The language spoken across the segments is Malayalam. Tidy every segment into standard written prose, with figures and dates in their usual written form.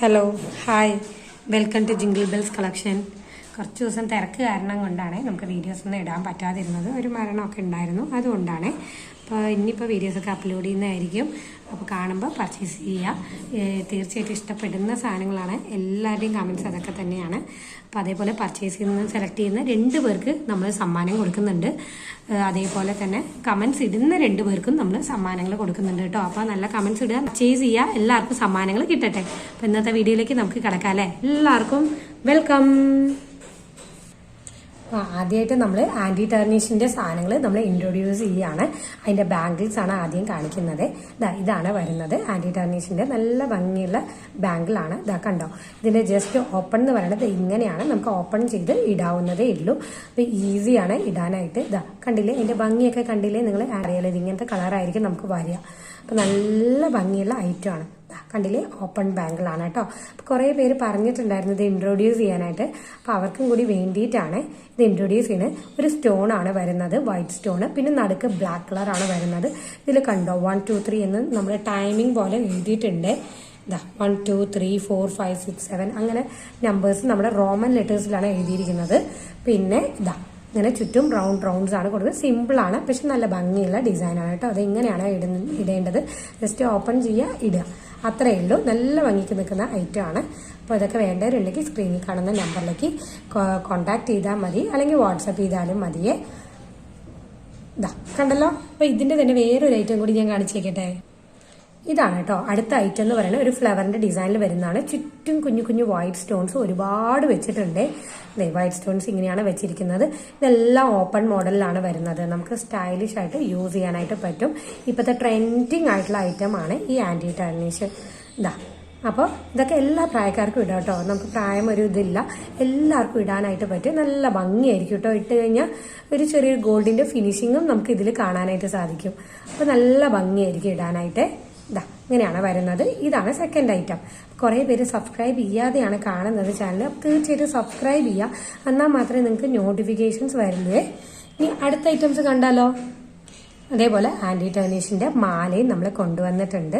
Hello hi welcome to jingle bells collection. കുറച്ച് ദിവസം തിരക്ക് കാരണം കൊണ്ടാണ് നമുക്ക് വീഡിയോസ് ഒന്നും ഇടാൻ പറ്റാതിരുന്നത്. ഒരു മരണമൊക്കെ ഉണ്ടായിരുന്നു, അതുകൊണ്ടാണ്. അപ്പോൾ ഇനിയിപ്പോൾ വീഡിയോസൊക്കെ അപ്ലോഡ് ചെയ്യുന്നതായിരിക്കും. അപ്പോൾ കാണുമ്പോൾ പർച്ചേസ് ചെയ്യുക. തീർച്ചയായിട്ടും ഇഷ്ടപ്പെടുന്ന സാധനങ്ങളാണ്. എല്ലാവരുടെയും കമൻറ്റ്സ് അതൊക്കെ തന്നെയാണ്. അപ്പോൾ അതേപോലെ പർച്ചേസ് ചെയ്യുന്ന സെലക്ട് ചെയ്യുന്ന 2 പേർക്ക് നമ്മൾ സമ്മാനം കൊടുക്കുന്നുണ്ട്. അതേപോലെ തന്നെ കമൻറ്റ്സ് ഇടുന്ന 2 പേർക്കും നമ്മൾ സമ്മാനങ്ങൾ കൊടുക്കുന്നുണ്ട് കേട്ടോ. അപ്പോൾ നല്ല കമൻറ്റ്സ് ഇടുക, പർച്ചേസ് ചെയ്യുക, എല്ലാവർക്കും സമ്മാനങ്ങൾ കിട്ടട്ടെ. അപ്പോൾ ഇന്നത്തെ വീഡിയോയിലേക്ക് നമുക്ക് കിടക്കാം അല്ലേ. എല്ലാവർക്കും വെൽക്കം. ആദ്യമായിട്ട് നമ്മൾ ആൻറ്റി ടർണിഷിൻ്റെ സാധനങ്ങൾ നമ്മൾ ഇൻട്രൊഡ്യൂസ് ചെയ്യുകയാണ്. അതിൻ്റെ ബാംഗിൾസ് ആണ് ആദ്യം കാണിക്കുന്നത്. ഇതാണ് വരുന്നത്. ആൻറ്റി ടർണിഷിൻ്റെ നല്ല ഭംഗിയുള്ള ബാംഗിളാണ്. കണ്ടോ, ഇതിൻ്റെ ജസ്റ്റ് ഓപ്പൺ എന്ന് പറയുന്നത് ഇങ്ങനെയാണ്. നമുക്ക് ഓപ്പൺ ചെയ്ത് ഇടാവുന്നതേ ഉള്ളൂ. അപ്പോൾ ഈസിയാണ് ഇടാനായിട്ട്. കണ്ടില്ലേ, ഇതിൻ്റെ ഭംഗിയൊക്കെ കണ്ടില്ലേ നിങ്ങൾ? അറിയാലോ, ഇങ്ങനത്തെ കളറായിരിക്കും നമുക്ക് വരിക. അപ്പോൾ നല്ല ഭംഗിയുള്ള ഐറ്റമാണ്. കണ്ടില്ലേ, ഓപ്പൺ ബാംഗിളാണ് കേട്ടോ. അപ്പോൾ കുറേ പേര് പറഞ്ഞിട്ടുണ്ടായിരുന്നു ഇത് ഇൻട്രൊഡ്യൂസ് ചെയ്യാനായിട്ട്. അപ്പോൾ അവർക്കും കൂടി വേണ്ടിയിട്ടാണ് ഇത് ഇൻട്രൊഡ്യൂസ് ചെയ്യുന്നത്. ഒരു സ്റ്റോൺ ആണ് വരുന്നത്, വൈറ്റ് സ്റ്റോൺ. പിന്നെ നടുക്ക് ബ്ലാക്ക് കളറാണ് വരുന്നത്. ഇതിൽ കണ്ടോ 1 2 3 എന്ന് നമ്മൾ ടൈമിംഗ് പോലെ എഴുതിയിട്ടുണ്ട്. 1 2 3 4 5 6 7 അങ്ങനെ നമ്പേഴ്സ് നമ്മുടെ റോമൻ ലെറ്റേഴ്സിലാണ് എഴുതിയിരിക്കുന്നത്. പിന്നെ ഇങ്ങനെ ചുറ്റും റൗണ്ട്സ് ആണ് കൊടുത്തത്. സിമ്പിളാണ്, പക്ഷെ നല്ല ഭംഗിയുള്ള ഡിസൈനാണ് കേട്ടോ. അതെങ്ങനെയാണ് ഇടേണ്ടത്, ജസ്റ്റ് ഓപ്പൺ ചെയ്യുക, ഇടുക, അത്രയേ ഉള്ളൂ. നല്ല ഭംഗിക്ക് നിൽക്കുന്ന ഐറ്റം ആണ്. അപ്പോൾ ഇതൊക്കെ വേണ്ടവരുണ്ടെങ്കിൽ സ്ക്രീനിൽ കാണുന്ന നമ്പറിലേക്ക് കോൺടാക്ട് ചെയ്താൽ മതി, അല്ലെങ്കിൽ വാട്സപ്പ് ചെയ്താലും മതിയേ. കണ്ടല്ലോ. അപ്പോൾ ഇതിൻ്റെ തന്നെ വേറൊരു ഐറ്റം കൂടി ഞാൻ കാണിച്ചേക്കട്ടെ. ഇതാണ് കേട്ടോ അടുത്ത ഐറ്റം എന്ന് പറയുന്നത്. ഒരു ഫ്ലവറിന്റെ ഡിസൈനിൽ വരുന്നതാണ്. ചുറ്റും കുഞ്ഞു കുഞ്ഞു വൈറ്റ് സ്റ്റോൺസ് ഒരുപാട് വെച്ചിട്ടുണ്ട്. വൈറ്റ് സ്റ്റോൺസ് ഇങ്ങനെയാണ് വെച്ചിരിക്കുന്നത്. ഇതെല്ലാം ഓപ്പൺ മോഡലിലാണ് വരുന്നത്. നമുക്ക് സ്റ്റൈലിഷ് ആയിട്ട് യൂസ് ചെയ്യാനായിട്ട് പറ്റും. ഇപ്പോഴത്തെ ട്രെൻഡിങ് ആയിട്ടുള്ള ഐറ്റം ആണ് ഈ ആന്റി ടർണിഷ്. അപ്പോൾ ഇതൊക്കെ എല്ലാ പ്രായക്കാർക്കും ഇടാം കേട്ടോ. നമുക്ക് പ്രായം ഒരു ഇതില്ല, എല്ലാവർക്കും ഇടാനായിട്ട് പറ്റും. നല്ല ഭംഗിയായിരിക്കും കേട്ടോ. ഇട്ട് കഴിഞ്ഞാൽ ഒരു ചെറിയൊരു ഗോൾഡിന്റെ ഫിനിഷിങ്ങും നമുക്ക് ഇതിൽ കാണാനായിട്ട് സാധിക്കും. അപ്പോൾ നല്ല ഭംഗിയായിരിക്കും ഇടാനായിട്ട്. ഇങ്ങനെയാണ് വരുന്നത്. ഇതാണ് സെക്കൻഡ് ഐറ്റം. കുറേ പേര് സബ്സ്ക്രൈബ് ചെയ്യാതെയാണ് കാണുന്നത് ചാനൽ. തീർച്ചയായിട്ടും സബ്സ്ക്രൈബ് ചെയ്യുക, എന്നാൽ മാത്രമേ നിങ്ങൾക്ക് നോട്ടിഫിക്കേഷൻസ് വരുള്ളൂ. ഇനി അടുത്ത ഐറ്റംസ് കണ്ടാലോ. അതേപോലെ ആന്റി ടർണിഷിന്റെ മാലയും നമ്മൾ കൊണ്ടുവന്നിട്ടുണ്ട്.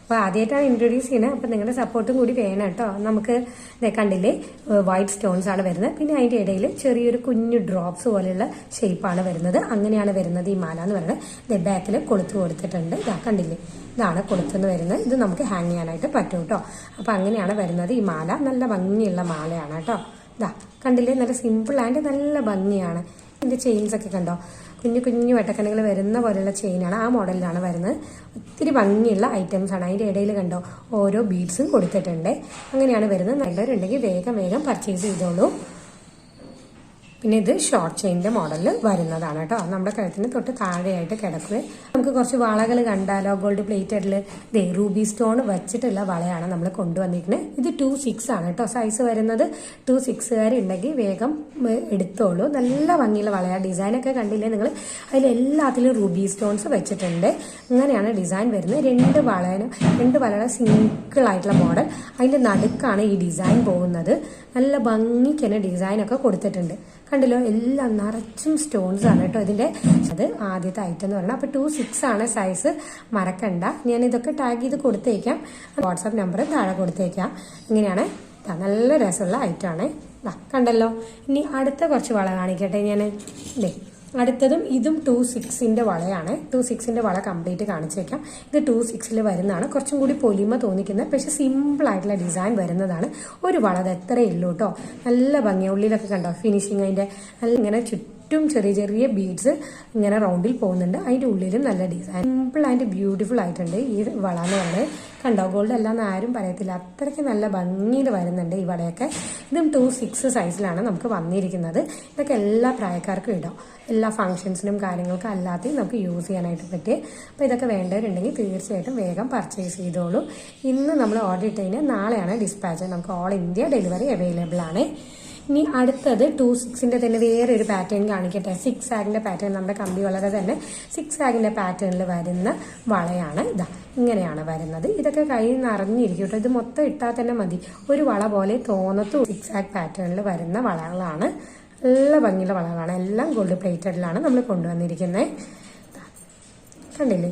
അപ്പോൾ ആദ്യമായിട്ടാണ് ഇൻട്രൊഡ്യൂസ് ചെയ്യുന്നത്. അപ്പോൾ നിങ്ങളുടെ സപ്പോർട്ടും കൂടി വേണം കേട്ടോ. നമുക്ക് കണ്ടില്ലേ, വൈറ്റ് സ്റ്റോൺസ് ആണ് വരുന്നത്. പിന്നെ അതിൻ്റെ ഇടയിൽ ചെറിയൊരു കുഞ്ഞു ഡ്രോപ്സ് പോലെയുള്ള ഷേപ്പാണ് വരുന്നത്. അങ്ങനെയാണ് വരുന്നത് ഈ മാല എന്ന് പറയുന്നത്. ബാക്കിൽ കൊളുത്ത് കൊടുത്തിട്ടുണ്ട്. കണ്ടില്ലേ, ഇതാണ് കൊളുത്തെന്ന് വരുന്നത്. ഇത് നമുക്ക് ഹാങ് ചെയ്യാനായിട്ട് പറ്റും കേട്ടോ. അപ്പോൾ അങ്ങനെയാണ് വരുന്നത് ഈ മാല. നല്ല ഭംഗിയുള്ള മാലയാണ് കേട്ടോ. കണ്ടില്ലേ, നല്ല സിമ്പിൾ ആൻഡ് നല്ല ഭംഗിയാണ്. ഇതിൻ്റെ ചെയിൻസ് ഒക്കെ കണ്ടോ, കുഞ്ഞു കുഞ്ഞു വെട്ടക്കണികൾ വരുന്ന പോലെയുള്ള ചെയിനാണ്. ആ മോഡലിലാണ് വരുന്നത്. ഒത്തിരി ഭംഗിയുള്ള ഐറ്റംസ് ആണ്. അതിൻ്റെ ഇടയിൽ കണ്ടോ ഓരോ ബീഡ്സും കൊടുത്തിട്ടുണ്ട്. അങ്ങനെയാണ് വരുന്നത്. നല്ലവരുണ്ടെങ്കിൽ വേഗം പർച്ചേസ് ചെയ്തോളൂ. പിന്നെ ഇത് ഷോർട്ട് ചെയിൻ്റെ മോഡലിൽ വരുന്നതാണ് കേട്ടോ. നമ്മുടെ കഴുത്തിന് തൊട്ട് താഴെയായിട്ട് കിടക്കുക. നമുക്ക് കുറച്ച് വളകൾ കണ്ടാലോ. ഗോൾഡ് പ്ലേറ്റഡിൽ റൂബി സ്റ്റോൺ വെച്ചിട്ടുള്ള വളയാണ് നമ്മൾ കൊണ്ടുവന്നിരിക്കുന്നത്. ഇത് 2.6 ആണ് കേട്ടോ സൈസ് വരുന്നത്. 2.6 ഉണ്ടെങ്കിൽ വേഗം എടുത്തോളൂ. നല്ല ഭംഗിയുള്ള വളയാണ്. ഡിസൈനൊക്കെ കണ്ടില്ലേ നിങ്ങൾ? അതിലെല്ലാത്തിലും റൂബി സ്റ്റോൺസ് വെച്ചിട്ടുണ്ട്. അങ്ങനെയാണ് ഡിസൈൻ വരുന്നത്. 2 വളയുടെ സിംഗിൾ ആയിട്ടുള്ള മോഡൽ. അതിൻ്റെ നടുക്കാണ് ഈ ഡിസൈൻ പോകുന്നത്. നല്ല ഭംഗിക്ക് തന്നെ ഡിസൈനൊക്കെ കൊടുത്തിട്ടുണ്ട്. കണ്ടല്ലോ, എല്ലാം നിറച്ചും സ്റ്റോൺസ് ആണ് കേട്ടോ ഇതിന്റെ. അത് ആദ്യത്തെ ഐറ്റം എന്ന് പറയുന്നത്. അപ്പോൾ 2.6 ആണ് സൈസ്, മറക്കണ്ട. ഞാൻ ഇതൊക്കെ ടാഗ് ചെയ്ത് കൊടുത്തേക്കാം. വാട്സാപ്പ് നമ്പർ താഴെ കൊടുത്തേക്കാം. ഇങ്ങനെയാണ്. നല്ല രസമുള്ള ഐറ്റം ആണ്. കണ്ടല്ലോ. ഇനി അടുത്ത കുറച്ച് വള കാണിക്കട്ടെ ഞാൻ. അടുത്തതും ഇതും 2.6 വളയാണ്. 2.6 വള കംപ്ലീറ്റ് കാണിച്ചു വെക്കാം. ഇത് 2.6 വരുന്നതാണ്. കുറച്ചും കൂടി പൊലിമ തോന്നിക്കുന്നത്, പക്ഷെ സിമ്പിൾ ആയിട്ടുള്ള ഡിസൈൻ വരുന്നതാണ്. ഒരു വള അത് എത്രയേ ഉള്ളൂ കേട്ടോ. നല്ല ഭംഗിയാണ്. ഉള്ളിലൊക്കെ കണ്ടോ ഫിനിഷിങ്. അതിന്റെ നല്ല ഇങ്ങനെ ചുറ്റും ചെറിയ ചെറിയ ബീഡ്സ് ഇങ്ങനെ റൗണ്ടിൽ പോകുന്നുണ്ട്. അതിന്റെ ഉള്ളിലും നല്ല ഡിസൈൻ. സിമ്പിൾ ആൻഡ് ബ്യൂട്ടിഫുൾ ആയിട്ടുണ്ട് ഈ വള എന്ന് പറയുന്നത്. കണ്ടോ, ഗോൾഡ് അല്ലാന്ന് ആരും പറയത്തില്ല, അത്രയ്ക്ക് നല്ല ഭംഗിയിൽ വരുന്നുണ്ട് ഈ വളയൊക്കെ. ഇതും 2.6 സൈസിലാണ് നമുക്ക് വന്നിരിക്കുന്നത്. ഇതൊക്കെ എല്ലാ പ്രായക്കാർക്കും ഇടാം. എല്ലാ ഫംഗ്ഷൻസിനും കാര്യങ്ങൾക്കും അല്ലാതെയും നമുക്ക് യൂസ് ചെയ്യാനായിട്ട് പറ്റി. അപ്പോൾ ഇതൊക്കെ വേണ്ടവരുണ്ടെങ്കിൽ തീർച്ചയായിട്ടും വേഗം പർച്ചേസ് ചെയ്തോളൂ. ഇന്ന് നമ്മൾ ഓർഡർ ഇട്ട് കഴിഞ്ഞാൽ നാളെയാണ് ഡിസ്പാച്ച്. നമുക്ക് ഓൾ ഇന്ത്യ ഡെലിവറി അവൈലബിൾ ആണ്. ഇനി അടുത്തത് 2.6 തന്നെ വേറൊരു പാറ്റേൺ കാണിക്കട്ടെ. 6 പാറ്റേൺ. നമ്മുടെ കമ്പി വളരെ തന്നെ 6 പാറ്റേണിൽ വരുന്ന വളയാണ്. ഇങ്ങനെയാണ് വരുന്നത്. ഇതൊക്കെ കയ്യിൽ നിറഞ്ഞിരിക്കും കേട്ടോ. ഇത് മൊത്തം ഇട്ടാൽ തന്നെ മതി. ഒരു വള പോലെ തോന്നത്തും 6 പാറ്റേണിൽ വരുന്ന വളകളാണ്. നല്ല ഭംഗിയുള്ള വളകളാണ്. എല്ലാം ഗോൾഡ് പ്ലേറ്റഡിലാണ് നമ്മൾ കൊണ്ടുവന്നിരിക്കുന്നത്. കണ്ടില്ലേ,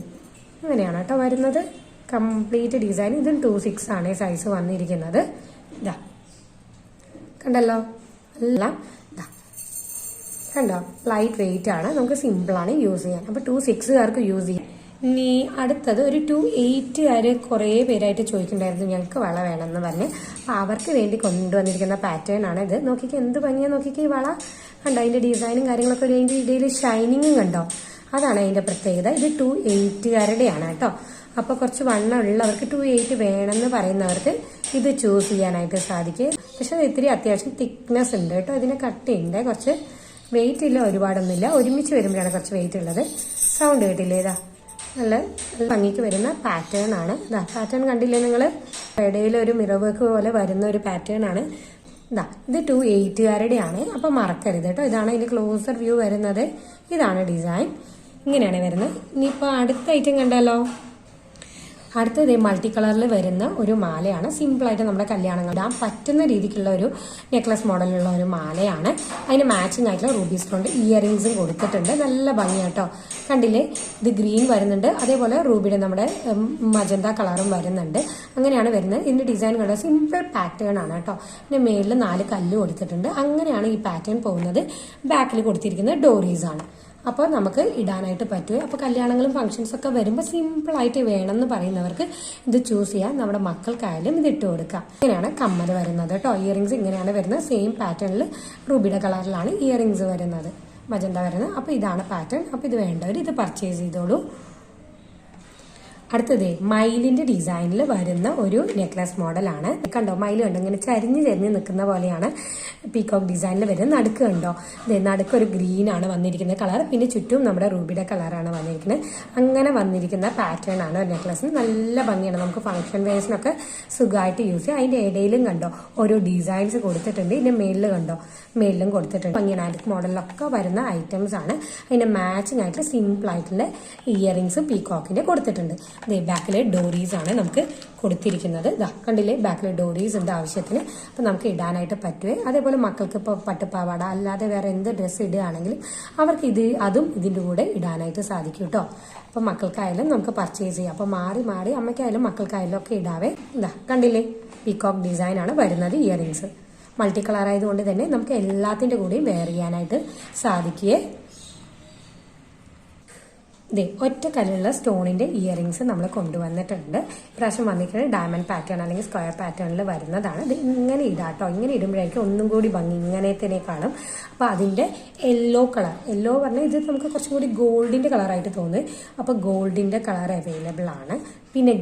അങ്ങനെയാണ് കേട്ടോ വരുന്നത്. Complete design. ഇതും 2/6 ആണ് സൈസ് വന്നിരിക്കുന്നത്. ഇതാ കണ്ടല്ലോ, എല്ലാം ഇതാ കണ്ടോ, ലൈറ്റ് വെയിറ്റ് ആണ്, നമുക്ക് സിമ്പിൾ ആണ് യൂസ് ചെയ്യാൻ. അപ്പൊ 2/6 യൂസ് ചെയ്യാം. ഇനി അടുത്തത് ഒരു 2/8 കുറേ പേരായിട്ട് ചോദിക്കണ്ടായിരുന്നു ഞങ്ങൾക്ക് വള വേണമെന്ന് പറഞ്ഞ്. അപ്പൊ അവർക്ക് വേണ്ടി കൊണ്ടുവന്നിരിക്കുന്ന പാറ്റേൺ ആണ് ഇത്. നോക്കിക്കേ എന്ത് ഭംഗിയാ, നോക്കിക്കേ ഈ വള കണ്ടോ, അതിന്റെ ഡിസൈനും കാര്യങ്ങളൊക്കെ അതിന്റെ ഇടയിൽ ഷൈനിങ്ങും കണ്ടോ, അതാണ് അതിന്റെ പ്രത്യേകത. ഇത് 2/8 കേട്ടോ. അപ്പൊ കുറച്ച് വണ്ണം ഉള്ളവർക്ക് 2/8 വേണമെന്ന് പറയുന്നവർക്ക് ഇത് ചൂസ് ചെയ്യാനായിട്ട് സാധിക്കും. പക്ഷെ അത് ഇത്തിരി അത്യാവശ്യം തിക്നെസ് ഉണ്ട് കേട്ടോ, ഇതിന് കട്ടിയുണ്ട്, കുറച്ച് വെയിറ്റ് ഇല്ല, ഒരുപാടൊന്നുമില്ല. ഒരുമിച്ച് വരുമ്പോഴാണ് കുറച്ച് വെയിറ്റ് ഉള്ളത്. സൗണ്ട് കേട്ടില്ലേ, ഇതാ നല്ല ഭംഗിക്ക് വരുന്ന പാറ്റേൺ ആണ്. ഇതാ പാറ്റേൺ കണ്ടില്ലേ നിങ്ങൾ, ഇടയിൽ ഒരു മിറർ വർക്ക് പോലെ വരുന്ന ഒരു പാറ്റേൺ ആണ്. ഇതാ ഇത് 2/8 ആണ്. അപ്പൊ മറക്കരുത് കേട്ടോ. ഇതാണ് ഇതിന്റെ ക്ലോസർ വ്യൂ വരുന്നത്. ഇതാണ് ഡിസൈൻ, ഇങ്ങനെയാണ് വരുന്നത്. ഇനിയിപ്പോ അടുത്ത ഐറ്റം കണ്ടല്ലോ, അടുത്തത് മൾട്ടി കളറിൽ വരുന്ന ഒരു മാലയാണ്. സിമ്പിളായിട്ട് നമ്മുടെ കല്യാണങ്ങൾ ഇടാൻ പറ്റുന്ന രീതിക്കുള്ള ഒരു നെക്ലസ് മോഡലുള്ള ഒരു മാലയാണ്. അതിന് മാച്ചിങ് ആയിട്ടുള്ള റൂബി സ്റ്റോണിന്റെ ഇയറിംഗ്സും കൊടുത്തിട്ടുണ്ട്. നല്ല ഭംഗിയാട്ടോ, കണ്ടില്ലേ, ഇത് ഗ്രീൻ വരുന്നുണ്ട്, അതേപോലെ റൂബിയുടെ നമ്മുടെ മജന്ത കളറും വരുന്നുണ്ട്. അങ്ങനെയാണ് വരുന്നത്. ഇതിന്റെ ഡിസൈൻ കണ്ട സിമ്പിൾ പാറ്റേൺ ആണ് കേട്ടോ. പിന്നെ മേളിൽ 4 കല്ല് കൊടുത്തിട്ടുണ്ട്. അങ്ങനെയാണ് ഈ പാറ്റേൺ പോകുന്നത്. ബാക്കിൽ കൊടുത്തിരിക്കുന്നത് ഡോറീസ് ആണ്. അപ്പോൾ നമുക്ക് ഇടാനായിട്ട് പറ്റും. അപ്പോൾ കല്യാണങ്ങളും ഫംഗ്ഷൻസ് ഒക്കെ വരുമ്പോൾ സിമ്പിളായിട്ട് വേണമെന്ന് പറയുന്നവർക്ക് ഇത് ചൂസ് ചെയ്യാം. നമ്മുടെ മക്കൾക്കായാലും ഇത് ഇട്ട് കൊടുക്കാം. ഇങ്ങനെയാണ് കമ്മൽ വരുന്നത് കേട്ടോ. ഇയറിംഗ്സ് ഇങ്ങനെയാണ് വരുന്നത്. സെയിം പാറ്റേണിൽ റൂബിയുടെ കളറിലാണ് ഇയറിംഗ്സ് വരുന്നത്, മജന്ത വരുന്നത്. അപ്പോൾ ഇതാണ് പാറ്റേൺ. അപ്പോൾ ഇത് വേണ്ടവർ ഇത് പർച്ചേസ് ചെയ്തോളൂ. അടുത്തത് മയിലിന്റെ ഡിസൈനിൽ വരുന്ന ഒരു നെക്ലസ് മോഡലാണ്. കണ്ടോ, മയിൽ കണ്ടോ, ഇങ്ങനെ ചരിഞ്ഞ് നിൽക്കുന്ന പോലെയാണ് പീകോക്ക് ഡിസൈനിൽ വരുന്നത്. നടുക്ക് കണ്ടോ, നടുക്ക് ഒരു ഗ്രീൻ ആണ് വന്നിരിക്കുന്ന കളർ, പിന്നെ ചുറ്റും നമ്മുടെ റൂബിയുടെ കളറാണ് വന്നിരിക്കുന്നത്. അങ്ങനെ വന്നിരിക്കുന്ന പാറ്റേൺ ആണ് നെക്ലസിന്. നല്ല ഭംഗിയാണ്, നമുക്ക് ഫംഗ്ഷൻ വെയർസിനൊക്കെ സുഖമായിട്ട് യൂസ് ചെയ്യാം. അതിന്റെ ഇടയിലും കണ്ടോ ഓരോ ഡിസൈൻസ് കൊടുത്തിട്ടുണ്ട്. ഇതിന്റെ മേളിൽ കണ്ടോ, മേളിലും കൊടുത്തിട്ടുണ്ട്. ഭംഗിയാണ്, ആന്റിക് മോഡലിലൊക്കെ വരുന്ന ഐറ്റംസ് ആണ്. അതിന്റെ മാച്ചിങ് ആയിട്ടുള്ള സിമ്പിൾ ആയിട്ടുള്ള ഇയറിംഗ്സ് പീകോക്കിന്റെ കൊടുത്തിട്ടുണ്ട്. ബാക്കിലെ ഡോറീസ് ആണ് നമുക്ക് കൊടുത്തിരിക്കുന്നത്. ഇതാ കണ്ടില്ലേ, ബാക്കിലെ ഡോറീസ് ഉണ്ട് ആവശ്യത്തിന്. അപ്പൊ നമുക്ക് ഇടാനായിട്ട് പറ്റുവേ. അതേപോലെ മക്കൾക്ക് ഇപ്പോൾ പട്ടുപാവാട അല്ലാതെ വേറെ എന്ത് ഡ്രസ്സ് ഇടുകയാണെങ്കിലും അവർക്ക് അതും ഇതിന്റെ കൂടെ ഇടാനായിട്ട് സാധിക്കും കേട്ടോ. അപ്പൊ മക്കൾക്കായാലും നമുക്ക് പർച്ചേസ് ചെയ്യാം. അപ്പൊ മാറി മാറി അമ്മയ്ക്കായാലും മക്കൾക്കായാലും ഒക്കെ ഇടാവേ. ഇതാ കണ്ടില്ലേ, പീകോക്ക് ഡിസൈൻ ആണ് വരുന്നത്. ഇയറിംഗ്സ് മൾട്ടി കളർ ആയതുകൊണ്ട് തന്നെ നമുക്ക് എല്ലാത്തിന്റെ കൂടെയും വെയർ ചെയ്യാനായിട്ട് സാധിക്കുകയെ. ഒറ്റ കല്ലുള്ള സ്റ്റോണിന്റെ ഇയറിംഗ്സ് നമ്മൾ കൊണ്ടുവന്നിട്ടുണ്ട്. ഇപ്രാവശ്യം വന്നിരിക്കുന്നത് ഡയമണ്ട് പാറ്റേൺ അല്ലെങ്കിൽ സ്ക്വയർ പാറ്റേണിൽ വരുന്നതാണ്. ഇത് ഇങ്ങനെ ഇടാട്ടോ, ഇങ്ങനെ ഇടുമ്പോഴേക്കും ഒന്നും കൂടി ഭംഗി ഇങ്ങനത്തെ കാണും. അപ്പൊ അതിന്റെ യെല്ലോ കളർ, യെല്ലോ പറഞ്ഞാൽ ഇത് നമുക്ക് കുറച്ചും കൂടി ഗോൾഡിന്റെ കളറായിട്ട് തോന്നും. അപ്പൊ ഗോൾഡിന്റെ കളർ അവൈലബിൾ ആണ്. പിന്നെ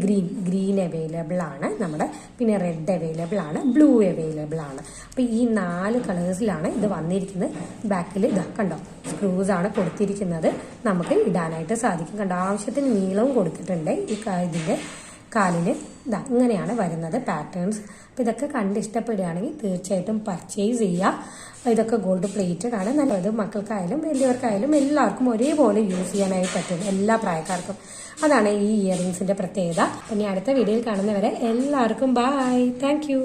ഗ്രീൻ അവൈലബിൾ ആണ് നമ്മുടെ, പിന്നെ റെഡ് അവൈലബിൾ ആണ്, ബ്ലൂ അവൈലബിൾ ആണ്. അപ്പൊ ഈ 4 കളേഴ്സിലാണ് ഇത് വന്നിരിക്കുന്നത്. ബാക്കിൽ ഇതാ കണ്ടോ, സ്ക്രൂസ് ആണ് കൊടുത്തിരിക്കുന്നത്. നമുക്ക് ഇടാനായിട്ട് സാധിക്കും. കണ്ടോ, ആവശ്യത്തിന് നീളവും കൊടുത്തിട്ടുണ്ട്. ഇതിന്റെ കാലിന് ഇതാ ഇങ്ങനെയാണ് വരുന്നത് പാറ്റേൺസ്. അപ്പൊ ഇതൊക്കെ കണ്ട് ഇഷ്ടപ്പെടുകയാണെങ്കിൽ തീർച്ചയായിട്ടും പർച്ചേസ് ചെയ്യുക. ഇതൊക്കെ ഗോൾഡ് പ്ലേറ്റഡ് ആണ്. നല്ലത് മക്കൾക്കായാലും വലിയവർക്കായാലും എല്ലാവർക്കും ഒരേപോലെ യൂസ് ചെയ്യാനായി പറ്റും, എല്ലാ പ്രായക്കാർക്കും. അതാണ് ഈ ഇയറിംഗ്സിന്റെ പ്രത്യേകത. ഇനി അടുത്ത വീഡിയോയിൽ കാണുന്നവരെ എല്ലാവർക്കും ബൈ, താങ്ക് യു.